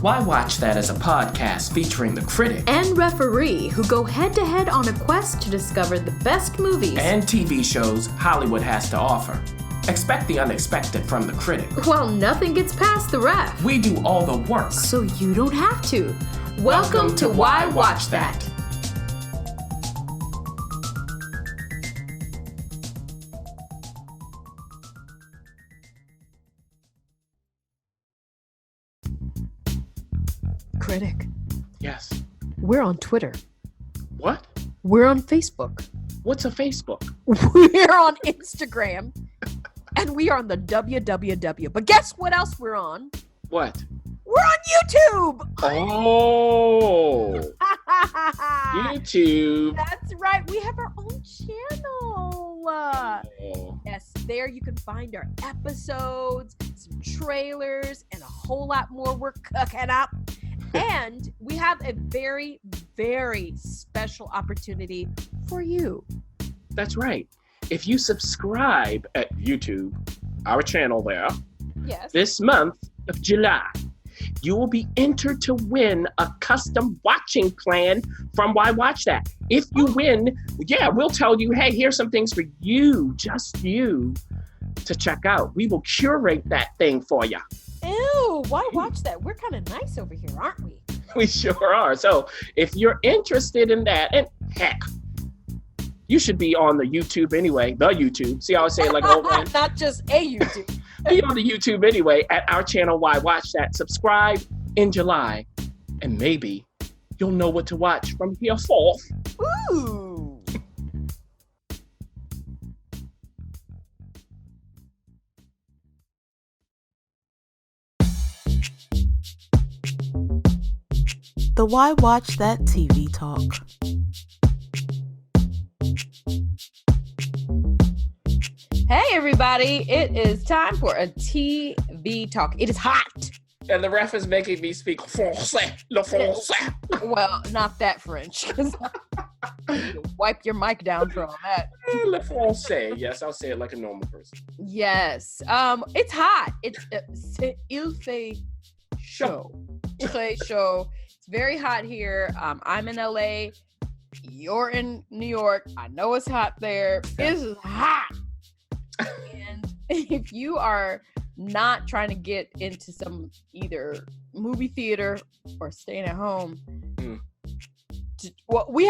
Why Watch That is a podcast featuring the critic and referee who go head-to-head on a quest to discover the best movies and TV shows Hollywood has to offer. Expect the unexpected from the critic. Well, nothing gets past the ref. We do all the work, so you don't have to. Welcome to Why Watch That. Critic. Yes. We're on Twitter. What? We're on Facebook. What's a Facebook? We're on Instagram. And we are on the www. But guess what else we're on? What? We're on YouTube! Oh! YouTube. That's right. We have our own channel. Yes, there you can find our episodes, some trailers, and a whole lot more we're cooking up. And we have a very, very special opportunity for you. That's right. If you subscribe at YouTube, our channel there, yes, this month of July, you will be entered to win a custom watching plan from Why Watch That. If you win, we'll tell you, hey, here's some things for you, just you, to check out. We will curate that thing for you. Ew, why watch that? We're kind of nice over here, aren't we? We sure are. So if you're interested in that, and heck, you should be on the YouTube anyway, the YouTube. See how I say it like an old man? Not just a YouTube. Be on the YouTube anyway at our channel, Why Watch That. Subscribe in July, and maybe you'll know what to watch from here forth. Ooh. The Why Watch That TV Talk. Hey everybody, it is time for a TV talk. It is hot. And the ref is making me speak français, le français. Well, not that French, because wipe your mic down for all that. Le français. Yes, I'll say it like a normal person. Yes. It's hot. Il fait chaud. Très chaud. It's very hot here. I'm in LA. You're in New York. I know it's hot there. This is hot. And if you are not trying to get into some either movie theater or staying at home, we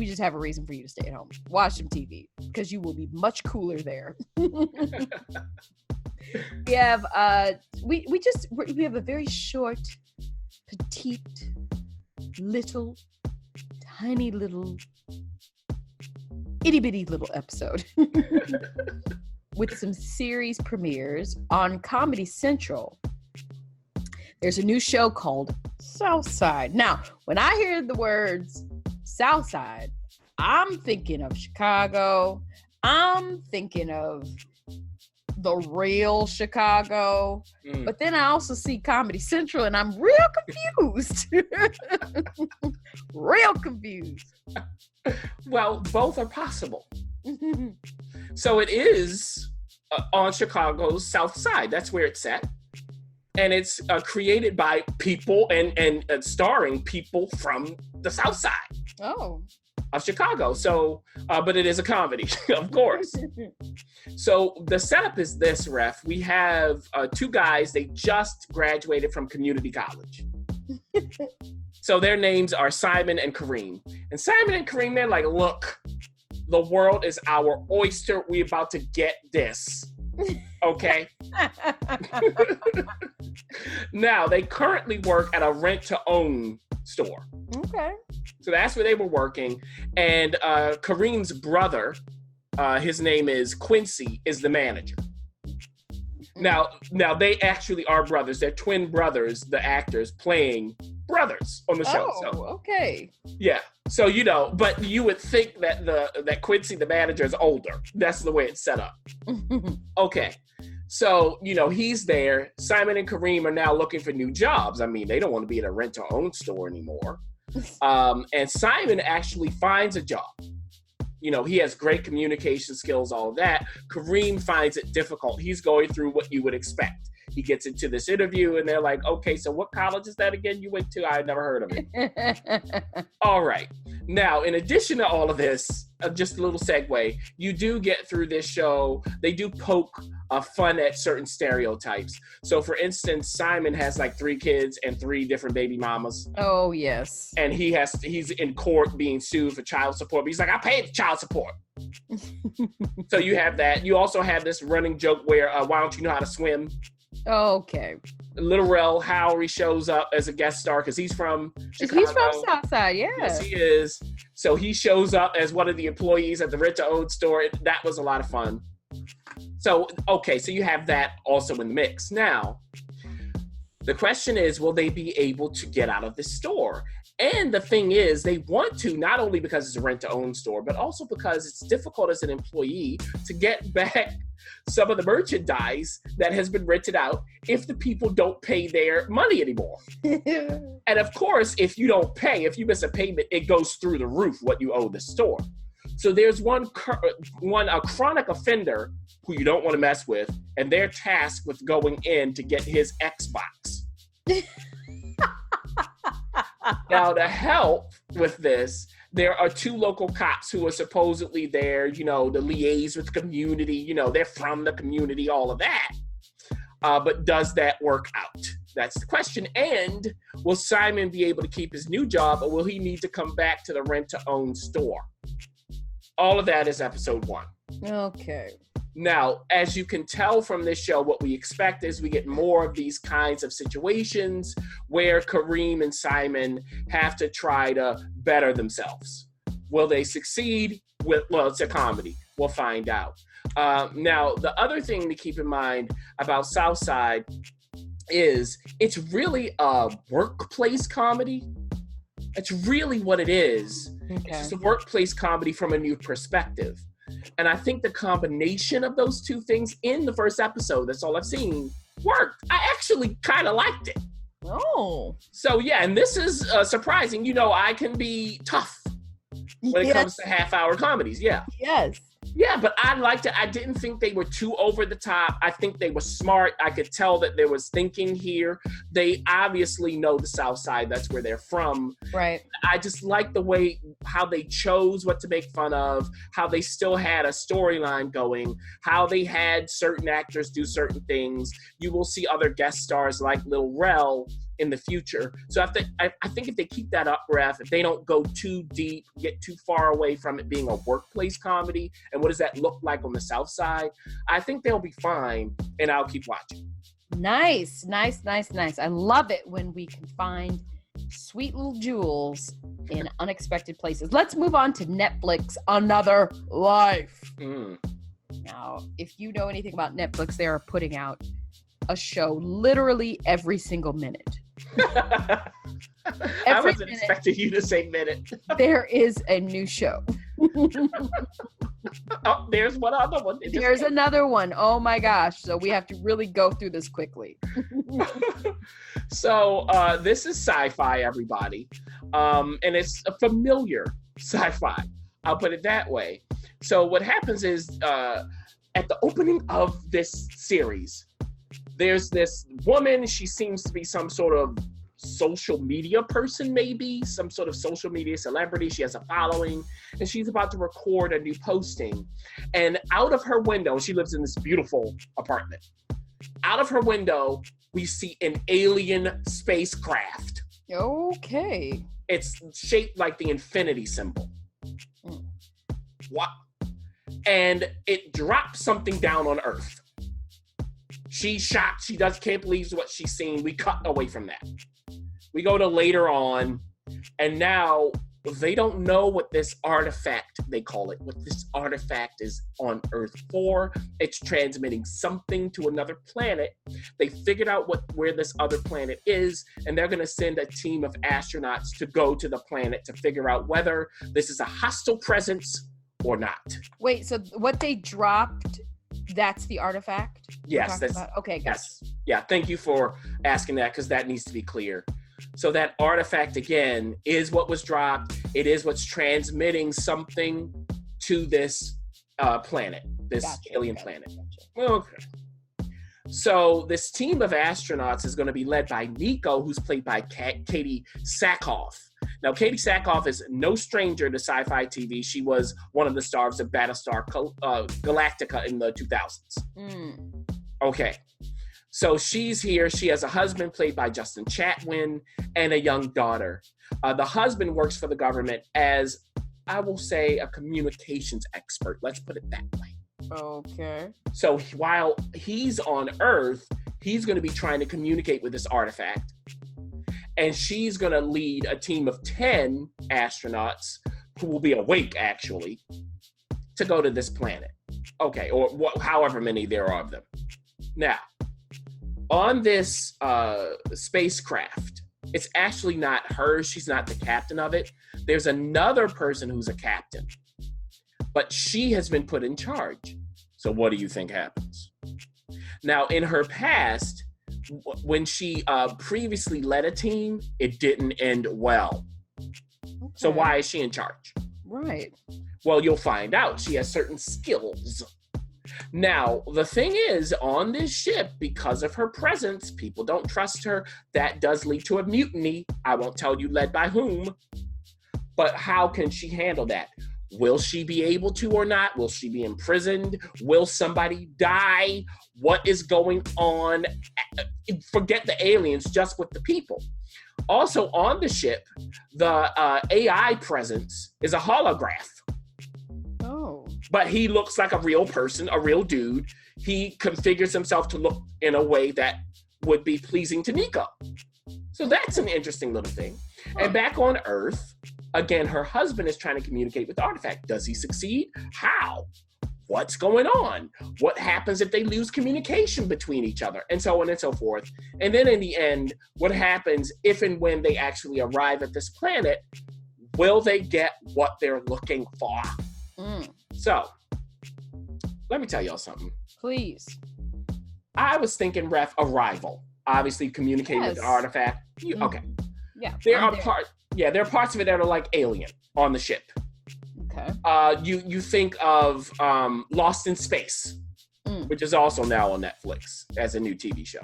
just have a reason for you to stay at home. Watch some TV because you will be much cooler there. We have we have a very short, petite, little, tiny little, itty bitty little episode with some series premieres on Comedy Central. There's a new show called Southside. Now, when I hear the words Southside, I'm thinking of Chicago. I'm thinking of the real Chicago. But then I also see Comedy Central and I'm real confused. Real confused. Well, both are possible. So it is on Chicago's South Side. That's where it's set. And it's created by people and starring people from the South Side of Chicago. So, but it is a comedy, of course. So the setup is this, Ref. We have two guys. They just graduated from community college. So their names are Simon and Kareem. And Simon and Kareem, they're like, look, the world is our oyster. We're about to get this. Okay? Now, they currently work at a rent-to-own store. Okay. So that's where they were working. And Kareem's brother, his name is Quincy, is the manager. Now they actually are brothers. They're twin brothers, the actors playing brothers on the show. Oh, okay. Yeah. So, but you would think that that Quincy, the manager, is older. That's the way it's set up. Okay. So, he's there. Simon and Kareem are now looking for new jobs. I mean, they don't want to be at a rent-to-own store anymore. And Simon actually finds a job. He has great communication skills, all of that. Kareem finds it difficult. He's going through what you would expect. He gets into this interview and they're like, okay, so what college is that again you went to? I had never heard of it. All right. Now, in addition to all of this, just a little segue, you do get through this show, they do poke fun at certain stereotypes. So for instance, Simon has like 3 kids and 3 different baby mamas. Oh, yes. And he's in court being sued for child support, but he's like, I paid child support. So you have that. You also have this running joke where, why don't you know how to swim? Okay. Little Rel Howery shows up as a guest star because he's from Chicago. He's from Southside, yeah. Yes, he is. So he shows up as one of the employees at the rent-to-own store. That was a lot of fun. So, okay, so you have that also in the mix. Now, the question is, will they be able to get out of the store? And the thing is, they want to, not only because it's a rent-to-own store, but also because it's difficult as an employee to get back some of the merchandise that has been rented out if the people don't pay their money anymore. And of course, if you don't pay, if you miss a payment, it goes through the roof what you owe the store. So there's a chronic offender who you don't want to mess with, and they're tasked with going in to get his Xbox. Now, to help with this, there are 2 local cops who are supposedly there, to liaise with the community. They're from the community, all of that. But does that work out? That's the question. And will Simon be able to keep his new job, or will he need to come back to the rent-to-own store? All of that is episode 1. Okay. Now, as you can tell from this show, what we expect is we get more of these kinds of situations where Kareem and Simon have to try to better themselves. Will they succeed? Well, it's a comedy. We'll find out. Now, the other thing to keep in mind about Southside is it's really a workplace comedy. It's really what it is. Okay. It's just a workplace comedy from a new perspective. And I think the combination of those 2 things in the first episode, that's all I've seen, worked. I actually kind of liked it. Oh. So yeah, and this is surprising. I can be tough when it comes to half-hour comedies. Yeah. Yes. Yeah, but I liked it. I didn't think they were too over the top. I think they were smart. I could tell that there was thinking here. They obviously know the South Side. That's where they're from. Right. I just like the way how they chose what to make fun of, how they still had a storyline going, how they had certain actors do certain things. You will see other guest stars like Lil Rel in the future. So I think if they keep that up, Ref, if they don't go too deep, get too far away from it being a workplace comedy, and what does that look like on the South Side, I think they'll be fine, and I'll keep watching. Nice. I love it when we can find sweet little jewels in unexpected places. Let's move on to Netflix, Another Life. Now, if you know anything about Netflix, they are putting out a show literally every single minute. I wasn't expecting you to say minute. There is a new show. Oh, there's one other one. There's another one. Oh my gosh. So we have to really go through this quickly. So this is sci-fi, everybody. And it's a familiar sci-fi. I'll put it that way. So what happens is at the opening of this series, there's this woman. She seems to be some sort of social media person, maybe some sort of social media celebrity. She has a following, and she's about to record a new posting. And out of her window, she lives in this beautiful apartment. Out of her window, we see an alien spacecraft. Okay. It's shaped like the infinity symbol. What? And it drops something down on Earth. She's shocked. She can't believe what she's seen. We cut away from that. We go to later on, and now they don't know what this artifact, they call it, what this artifact is on Earth for. It's transmitting something to another planet. They figured out where this other planet is, and they're going to send a team of astronauts to go to the planet to figure out whether this is a hostile presence or not. Wait, so what they dropped, that's the artifact? Yes. Okay, yes. Yeah, thank you for asking that, because that needs to be clear. So that artifact, again, is what was dropped. It is what's transmitting something to this planet, this alien planet. Okay. So this team of astronauts is going to be led by Niko, who's played by Katie Sackhoff. Now, Katie Sackhoff is no stranger to sci-fi TV. She was one of the stars of Battlestar Galactica in the 2000s. Okay. So she's here. She has a husband played by Justin Chatwin and a young daughter. The husband works for the government as, I will say, a communications expert. Let's put it that way. Okay. So while he's on Earth, he's going to be trying to communicate with this artifact. And she's going to lead a team of 10 astronauts who will be awake, actually, to go to this planet. Okay, or however many there are of them. Now, on this spacecraft, it's actually not her. She's not the captain of it. There's another person who's a captain, but she has been put in charge. So what do you think happens? Now, in her past, when she previously led a team, it didn't end well. Okay. So why is she in charge? Right. Well, you'll find out. She has certain skills. Now, the thing is, on this ship, because of her presence, people don't trust her. That does lead to a mutiny. I won't tell you led by whom. But how can she handle that? Will she be able to or not? Will she be imprisoned? Will somebody die? What is going on? Forget the aliens, just with the people. Also on the ship, the AI presence is a holograph. Oh. But he looks like a real person, a real dude. He configures himself to look in a way that would be pleasing to Niko. So that's an interesting little thing. And back on Earth, again, her husband is trying to communicate with the artifact. Does he succeed? How? What's going on? What happens if they lose communication between each other? And so on and so forth. And then in the end, what happens if and when they actually arrive at this planet? Will they get what they're looking for? So, let me tell y'all something. Please. I was thinking Arrival. Obviously communicating with the artifact. Okay. Yeah. There are parts of it that are like Alien on the ship. Okay. You think of Lost in Space, which is also now on Netflix as a new TV show.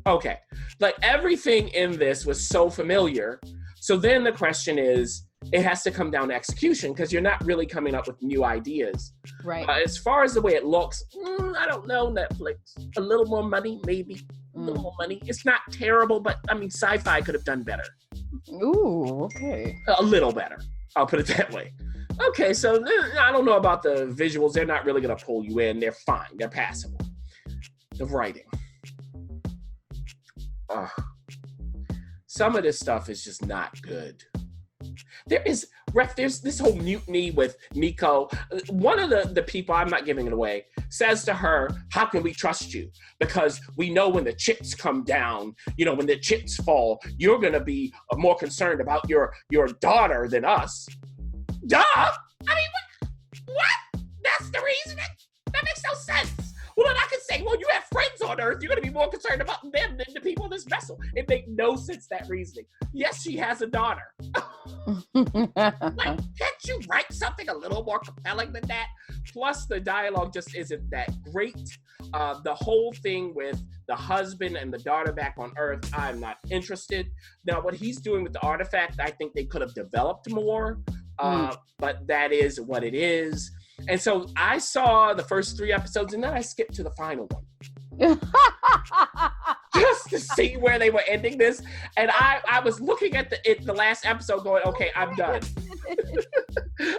Okay. Like everything in this was so familiar. So then the question is, it has to come down to execution because you're not really coming up with new ideas. Right. As far as the way it looks, I don't know, Netflix. A little more money, maybe. A little more money. It's not terrible, but I mean, sci-fi could have done better. Ooh, okay. A little better. I'll put it that way. Okay, so I don't know about the visuals. They're not really going to pull you in. They're fine. They're passable. The writing. Some of this stuff is just not good. There's this whole mutiny with Niko. One of the people, I'm not giving it away, says to her, how can we trust you? Because we know when the chips come down, when the chips fall, you're going to be more concerned about your daughter than us. Duh! I mean, what? That's the reasoning? That makes no sense. Well, then I can say, well, you have friends on Earth. You're going to be more concerned about them than the people in this vessel. It makes no sense, that reasoning. Yes, she has a daughter. Like, can't you write something a little more compelling than that? Plus, the dialogue just isn't that great. The whole thing with the husband and the daughter back on Earth, I'm not interested. Now, what he's doing with the artifact, I think they could have developed more. But that is what it is. And so I saw the first 3 episodes and then I skipped to the final one. Just to see where they were ending this. And I was looking at the last episode going, okay, I'm done.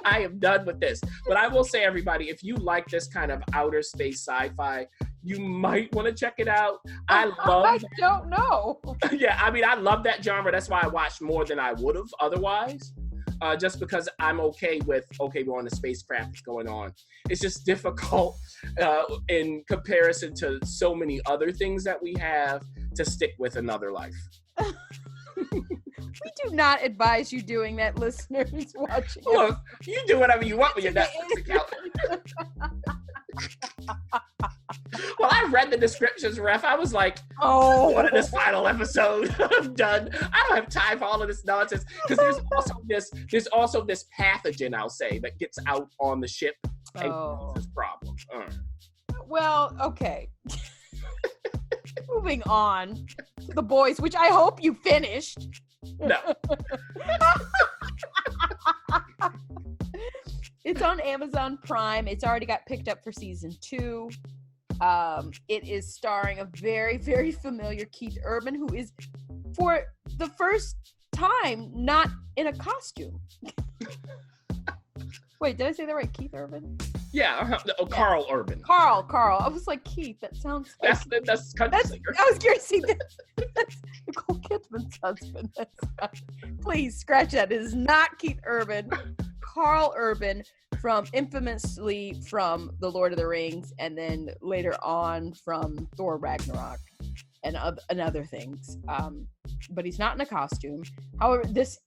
I am done with this. But I will say, everybody, if you like this kind of outer space sci-fi, you might want to check it out. I don't know. Yeah, I mean, I love that genre. That's why I watched more than I would have otherwise. Just because I'm okay, we're on the spacecraft that's going on. It's just difficult in comparison to so many other things that we have to stick with another life. We do not advise you doing that, listeners watching. Look, you do whatever you want with your Netflix account. Well, I read the descriptions, Ref. I was like, what is this final episode? I'm done. I don't have time for all of this nonsense. Because there's also this pathogen, I'll say, that gets out on the ship and causes problems. Well, okay. moving on to The Boys, which I hope you finished. No. It's on Amazon Prime. It's already got picked up for season 2. It is starring a very, very familiar Keith Urban, who is, for the first time, not in a costume. Wait, did I say that right? Keith Urban? Yeah. Carl Urban. Carl. I was like, Keith, that sounds like... That's country singer. I was curious to see that's Nicole Kidman's husband. Please scratch that. It is not Keith Urban. Carl Urban, infamously from The Lord of the Rings, and then later on from Thor Ragnarok and other things. But he's not in a costume. However, this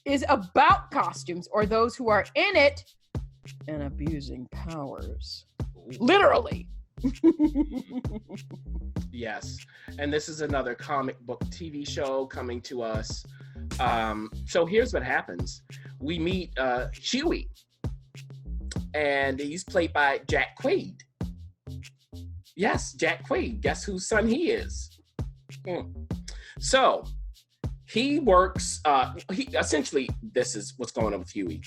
is about costumes, or those who are in it and abusing powers. Literally. Yes. And this is another comic book TV show coming to us. So here's what happens. We meet Huey, and he's played by Jack Quaid. Yes, Jack Quaid. Guess whose son he is? So he works, essentially, this is what's going on with Huey.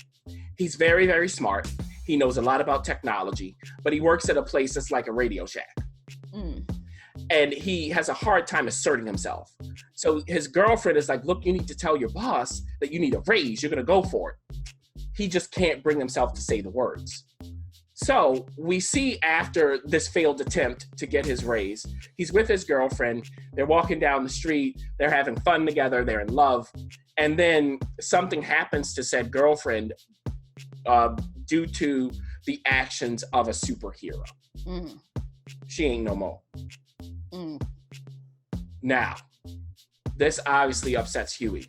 He's very, very smart. He knows a lot about technology, but he works at a place that's like a Radio Shack. And he has a hard time asserting himself. So his girlfriend is like, look, you need to tell your boss that you need a raise. You're going to go for it. He just can't bring himself to say the words. So we see after this failed attempt to get his raise, he's with his girlfriend. They're walking down the street. They're having fun together. They're in love. And then something happens to said girlfriend due to the actions of a superhero. She ain't no more. Now, this obviously upsets Huey.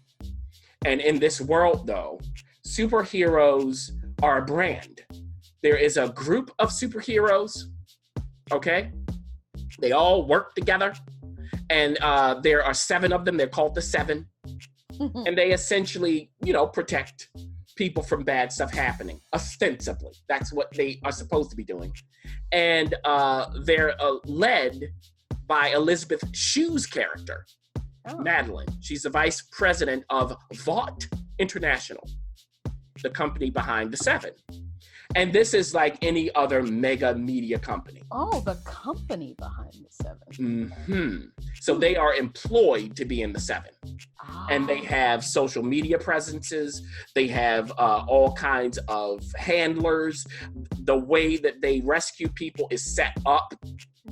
And in this world, though, superheroes are a brand. There is a group of superheroes, okay? They all work together. And there are 7 of them. They're called the 7. And they essentially, protect people from bad stuff happening, ostensibly. That's what they are supposed to be doing. And they're led by Elizabeth Shue's character, Madeline. She's the vice president of Vought International, the company behind the 7. And this is like any other mega media company. Oh, the company behind the 7. So they are employed to be in the 7. And they have social media presences. They have all kinds of handlers. The way that they rescue people is set up.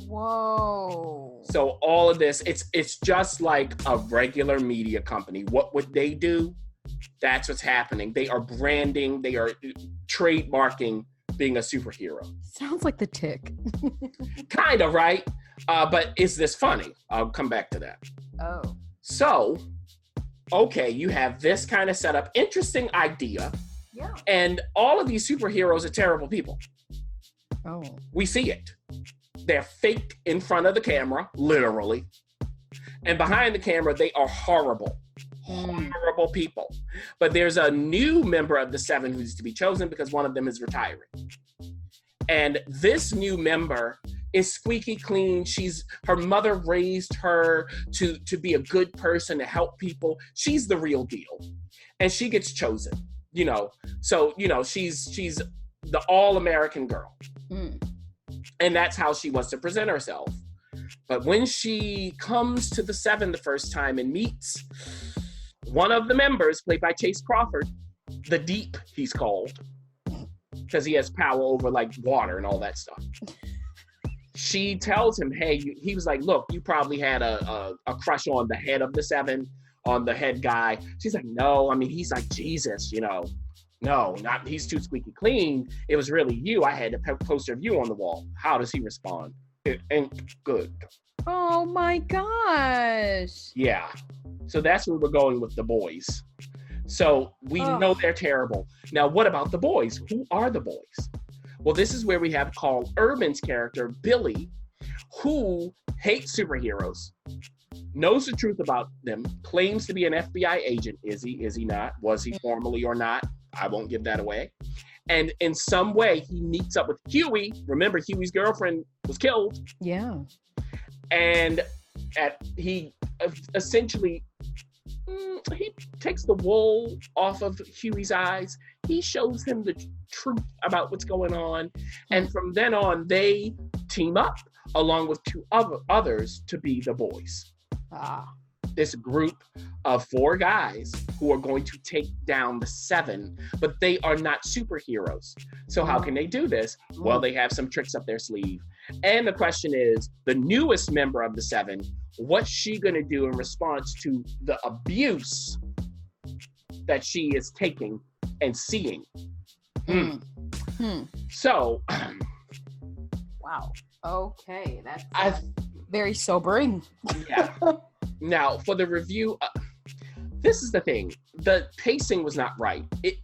Whoa. So all of this, it's just like a regular media company. What would they do? That's what's happening. They are branding, they are trademarking being a superhero. Sounds like The Tick. Kind of, right? But is this funny? I'll come back to that. Oh. So, okay, you have this kind of setup. Interesting idea. Yeah. And all of these superheroes are terrible people. Oh. We see it. They're faked in front of the camera, literally. And behind the camera, they are horrible. Horrible people. But there's a new member of the 7 who's to be chosen because one of them is retiring. And this new member is squeaky clean. Her mother raised her to be a good person, to help people. She's the real deal. And she gets chosen, So, she's the all-American girl. And that's how she wants to present herself. But when she comes to the 7 the first time and meets one of the members, played by Chase Crawford, the Deep, he's called, because he has power over like water and all that stuff. She tells him, hey, he was like, look, you probably had a crush on the head of the 7, on the head guy. She's like, no, I mean, he's like Jesus, No, not he's too squeaky clean. It was really you. I had a poster of you on the wall. How does he respond? It ain't good. Oh my gosh. Yeah. So that's where we're going with the boys. So we know they're terrible. Now, what about the boys? Who are the boys? Well, this is where we have Carl Urban's character, Billy, who hates superheroes, knows the truth about them, claims to be an FBI agent. Is he not? Was he formerly or not? I won't give that away. And in some way, he meets up with Huey. Remember, Huey's girlfriend was killed. Yeah. And he essentially he takes the wool off of Huey's eyes. He shows him the truth about what's going on, and from then on, they team up along with two others to be the boys. This group of 4 guys who are going to take down the 7, but they are not superheroes. So how can they do this? Well, they have some tricks up their sleeve. And the question is, the newest member of the 7, what's she going to do in response to the abuse that she is taking and seeing? So, wow. Okay, that's very sobering. Yeah. Now, for the review, this is the thing. The pacing was not right. They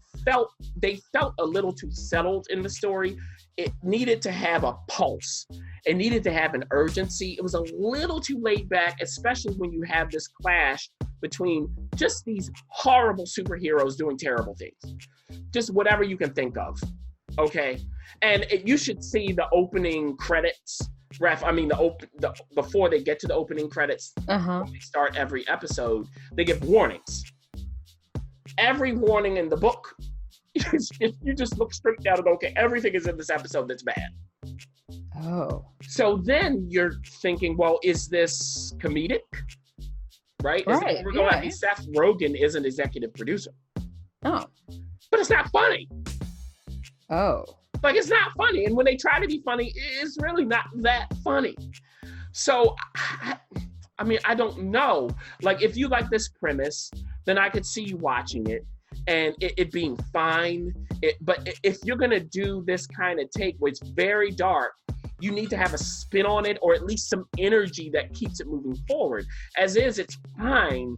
felt a little too settled in the story. It needed to have a pulse. It needed to have an urgency. It was a little too laid back, especially when you have this clash between just these horrible superheroes doing terrible things. Just whatever you can think of. Okay? And you should see the opening credits. Before they get to the opening credits, when they start every episode, they give warnings. Every warning in the book, you just look straight down and go, okay, everything is in this episode that's bad. Oh. So then you're thinking, well, is this comedic? Right? Right. We're going to be Seth Rogen is an executive producer. Oh. But it's not funny. Oh. Like, it's not funny. And when they try to be funny, it's really not that funny. So, I don't know. Like, if you like this premise, then I could see you watching it and it being fine. But if you're going to do this kind of take where it's very dark, you need to have a spin on it, or at least some energy that keeps it moving forward. As is, it's fine.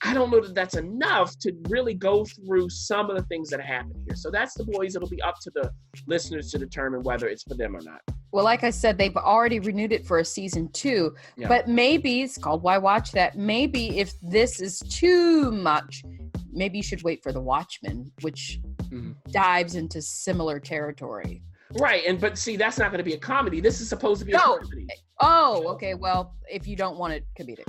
I don't know that that's enough to really go through some of the things that happen here. So that's The Boys. It'll be up to the listeners to determine whether it's for them or not. Well, like I said, they've already renewed it for a season 2, but maybe it's called Why Watch That. Maybe if this is too much, maybe you should wait for The Watchmen, which dives into similar territory. Right, but see, that's not going to be a comedy. This is supposed to be a comedy. Oh, okay. Well, if you don't want it comedic,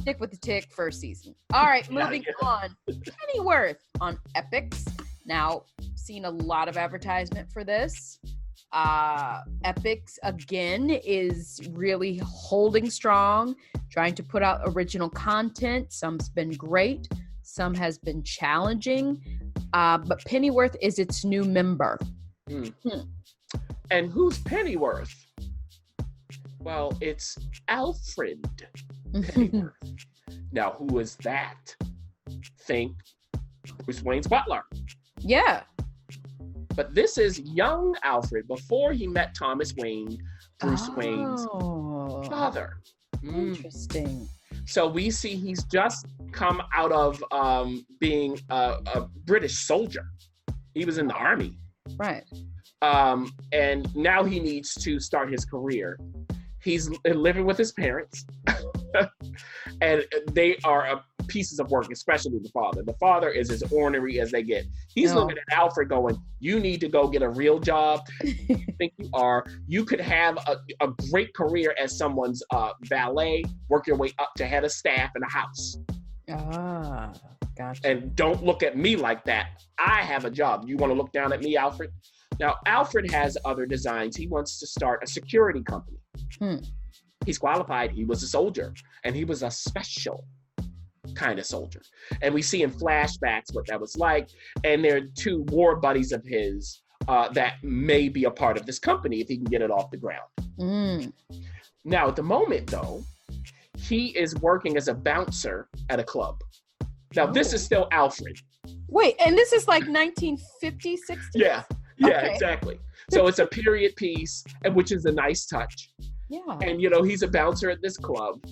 stick with the Tick first season. All right, moving on. Pennyworth on Epix. Now, seen a lot of advertisement for this. Epix again is really holding strong, trying to put out original content. Some's been great, some has been challenging, but Pennyworth is its new member. And who's Pennyworth? Well, it's Alfred Pennyworth. Now, who is that? Think Bruce Wayne's butler. Yeah. But this is young Alfred before he met Thomas Wayne, Bruce Wayne's father. Interesting. So we see he's just come out of being a British soldier. He was in the army. Right. And now he needs to start his career. He's living with his parents. And they are pieces of work, especially the father. The father is as ornery as they get. He's looking at Alfred going, you need to go get a real job. You think you are. You could have a great career as someone's valet, work your way up to head of staff in a house. Ah, gotcha. And don't look at me like that. I have a job. You want to look down at me, Alfred? Now, Alfred has other designs. He wants to start a security company. He's qualified. He was a soldier, and he was a special kind of soldier. And we see in flashbacks what that was like. And there are 2 war buddies of his that may be a part of this company if he can get it off the ground. Now, at the moment, though, he is working as a bouncer at a club. Now, this is still Alfred. Wait, and this is like 1950s, 60s? Yeah, okay. Exactly. So it's a period piece, which is a nice touch. Yeah. And, he's a bouncer at this club,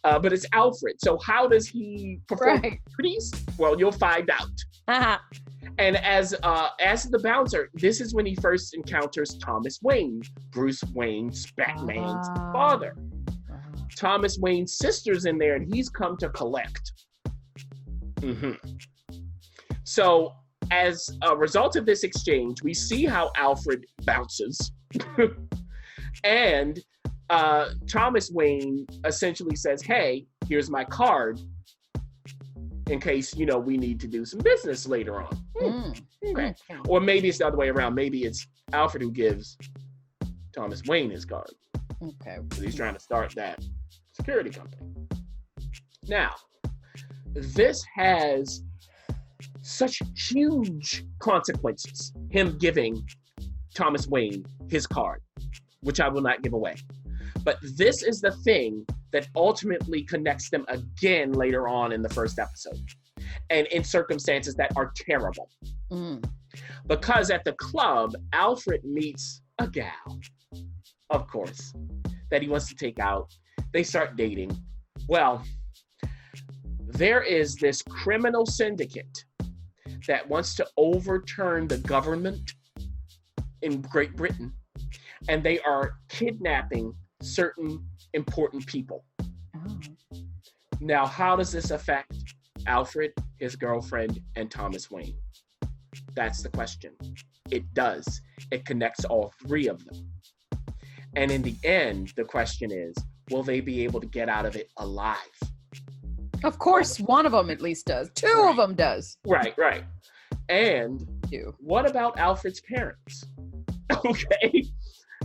but it's Alfred. So how does he perform duties? Well, you'll find out. And as the bouncer, this is when he first encounters Thomas Wayne, Bruce Wayne's Batman's father. Thomas Wayne's sister's in there, and he's come to collect. So as a result of this exchange, we see how Alfred bounces. And Thomas Wayne essentially says, hey, here's my card in case, we need to do some business later on. Okay. Or maybe it's the other way around. Maybe it's Alfred who gives Thomas Wayne his card. Okay. So he's trying to start that security company. Now, this has such huge consequences, him giving Thomas Wayne his card, which I will not give away. But this is the thing that ultimately connects them again later on in the first episode, and in circumstances that are terrible. Because at the club, Alfred meets a gal, of course, that he wants to take out. They start dating. Well, there is this criminal syndicate that wants to overturn the government in Great Britain, and they are kidnapping certain important people. Now, how does this affect Alfred, his girlfriend, and Thomas Wayne? That's the question. It does. It connects all three of them. And in the end, the question is, will they be able to get out of it alive? Of course, one of them at least does. Two of them does. Right. And what about Alfred's parents? Okay.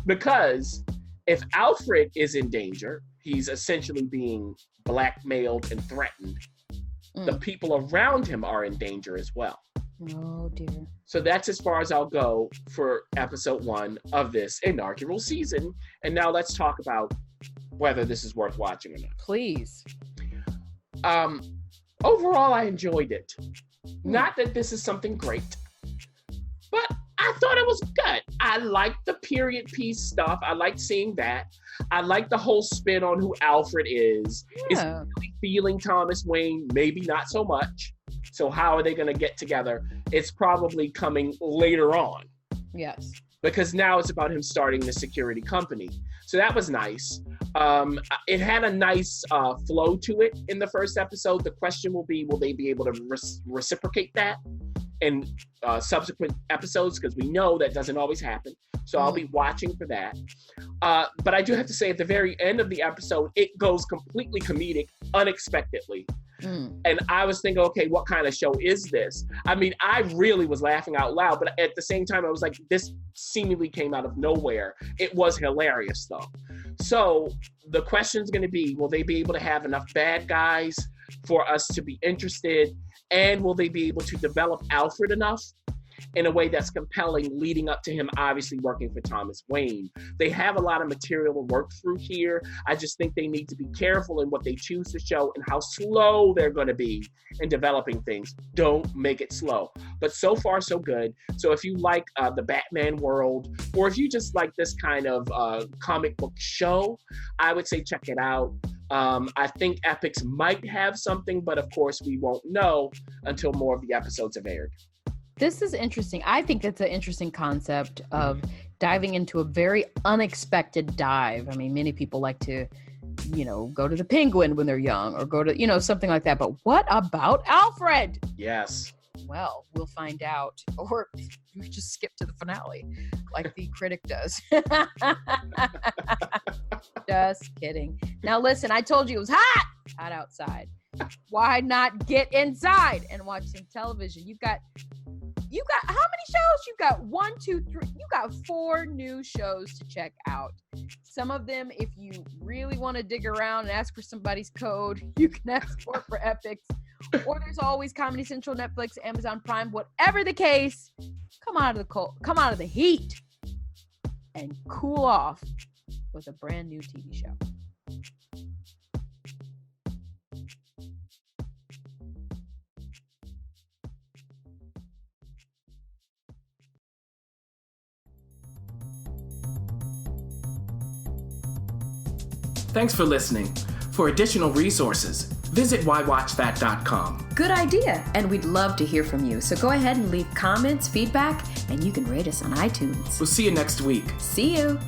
Because if Alfred is in danger, he's essentially being blackmailed and threatened. The people around him are in danger as well. Oh, dear. So that's as far as I'll go for episode 1 of this inaugural season. And now let's talk about whether this is worth watching or not. Please. Overall, I enjoyed it. Not that this is something great, but I thought it was good. I liked the period piece stuff. I liked seeing that. I liked the whole spin on who Alfred is. Yeah. Is he really feeling Thomas Wayne? Maybe not so much. So how are they going to get together? It's probably coming later on. Yes. Because now it's about him starting the security company. So that was nice. It had a nice flow to it in the first episode. The question will be, will they be able to reciprocate that in subsequent episodes? Because we know that doesn't always happen. So I'll be watching for that. But I do have to say, at the very end of the episode, it goes completely comedic, unexpectedly. And I was thinking, okay, what kind of show is this? I mean, I really was laughing out loud, but at the same time, I was like, this seemingly came out of nowhere. It was hilarious, though. So the question's going to be, will they be able to have enough bad guys for us to be interested? And will they be able to develop Alfred enough in a way that's compelling, leading up to him obviously working for Thomas Wayne? They have a lot of material to work through here. I just think they need to be careful in what they choose to show and how slow they're going to be in developing things. Don't make it slow. But so far, so good. So if you like the Batman world, or if you just like this kind of comic book show, I would say check it out. I think Epix might have something, but of course we won't know until more of the episodes have aired. This is interesting. I think it's an interesting concept of diving into a very unexpected dive. I mean, many people like to, go to the Penguin when they're young, or go to, something like that. But what about Alfred? Yes. Well, we'll find out. Or we just skip to the finale like the critic does. Just kidding. Now listen, I told you it was hot outside. Why not get inside and watch some television? You got how many shows? You got 1, 2, 3. You got 4 new shows to check out. Some of them, if you really want to dig around and ask for somebody's code, you can ask for Epix. Or there's always Comedy Central, Netflix, Amazon Prime. Whatever the case, come out of the heat and cool off with a brand new TV show. Thanks for listening. For additional resources, visit whywatchthat.com. Good idea, and we'd love to hear from you. So go ahead and leave comments, feedback, and you can rate us on iTunes. We'll see you next week. See you.